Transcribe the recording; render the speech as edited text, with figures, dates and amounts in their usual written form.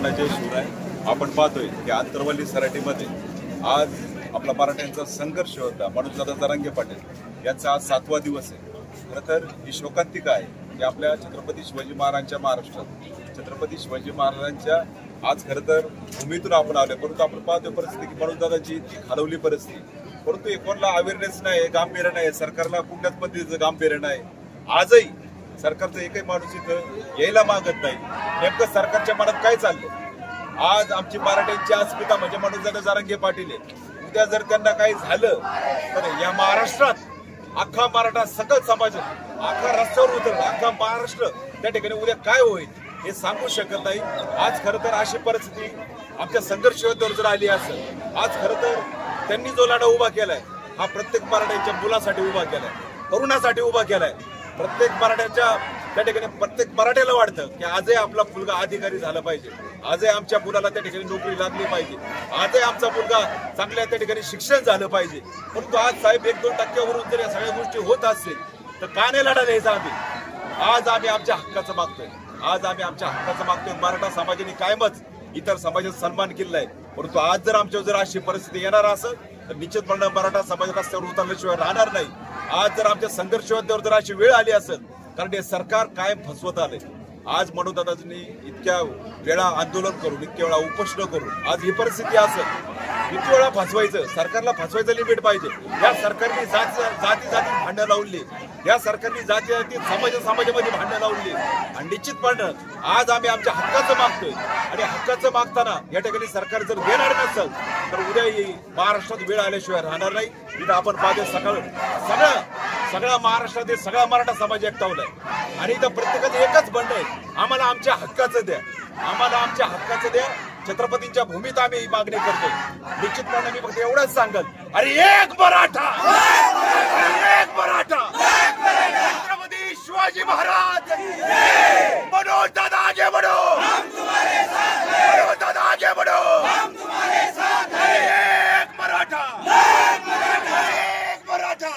मनाचे शूर आहे। आपण पाहतोय की आंतरवली सराटीमध्ये आज आपला मराठ्यांचा संघर्ष होता। मनोजदादा जरांगे पाटील यांचा आज 7वा दिवस आहे। खरं तर ही शोकांतिका आहे की आपल्या छत्रपती शिवाजी महाराजांच्या महाराष्ट्रात छत्रपती शिवाजी महाराजांच्या आज खरं तर भूमीतून आपण आलोय, परंतु आपण पाहतोय परिस्थिती की मनोजदादाची ती खालवली परिस्थिती, परंतु एकोणला अवेअरनेस नाही, गांभीर्य नाही, सरकारला कुठल्याच पद्धतीचं गांभीर्य नाही। आजही सरकारचं एकही माणूस इथं यायला मागत नाही। नेमकं सरकारच्या मनात काय चाललं? आज आमची मराठ्यांची अस्मिता म्हणजे मनोजदादा जरांगे पाटील आहे। उद्या जर त्यांना काही झालं तर या महाराष्ट्रात अख्खा मराठा सकल समाज अख्खा रस्त्यावर उतरला, अख्खा महाराष्ट्र त्या ठिकाणी उद्या काय होईल हे सांगू शकत नाही। आज खरं तर अशी परिस्थिती आमच्या संघर्ष योद्ध्यावर जर आली असेल, आज खरं तर त्यांनी जो लढा उभा केलाय हा प्रत्येक मराठ्याच्या मुलासाठी उभा केलाय, तरुणासाठी उभा केलाय। प्रत्येक मराठ्याच्या त्या ठिकाणी प्रत्येक मराठ्याला वाटतं की आजही आपला मुलगा अधिकारी झाला पाहिजे, आजही आमच्या मुलाला त्या ठिकाणी नोकरी लागली पाहिजे, आजही आमचा मुलगा चांगल्या त्या ठिकाणी शिक्षण झालं पाहिजे। परंतु आज साहेब 1-2 टक्क्यावरून जर या सगळ्या गोष्टी होत असतील तर का नाही लढा द्यायचा आम्ही? आज आम्ही आमच्या हक्काचं मागतोय, आज आम्ही आमच्या हक्काचं मागतोय। मराठा समाजाने कायमच इतर समाजाचा सन्मान केलेला आहे, परंतु आज जर आमच्यावर जर अशी परिस्थिती येणार असेल तर निश्चितपणे मराठा समाज रस्त्यावर उतरल्याशिवाय राहणार नाही। आज जर आमच्या संघर्ष योद्ध्यावर जर अशी वेळ आली असेल, कारण हे सरकार कायम फसवत आले। आज मनोजदादांनी इतक्या वेळा आंदोलन करून, इतक्या वेळा उपोषण करून आज ही परिस्थिती असेल, किती वेळा फसवायचं? सरकारला फसवायचं लिमिट पाहिजे। या सरकारने जाती भांडणं लावली, या सरकारने जाती समाजामध्ये भांडणं लावली, आणि निश्चितपणे आज आम्ही आमच्या हक्काचं मागतोय। आणि हक्काचं मागताना या ठिकाणी सरकार जर देणार नसेल तर उद्या महाराष्ट्रात वेळ आल्याशिवाय राहणार नाही। इथं आपण पाहतो सगळ्या महाराष्ट्रातील सगळा मराठा समाज एकटावलाय, आणि इथं प्रत्येकाचं एकच म्हणणं आहे, आम्हाला आमच्या हक्काचं द्या, आम्हाला आमच्या हक्काचं द्या। छत्रपतींच्या भूमीत आम्ही ही मागणी करतोय। निश्चितपणे मी फक्त एवढंच सांगल, अरे एक मराठा, एक मराठा, छत्रपती शिवाजी महाराज, मनोजदादा आगे बढ़ो, मनोजदादा आगे बढ़ो, एक मराठा, एक मराठा, एक मराठा।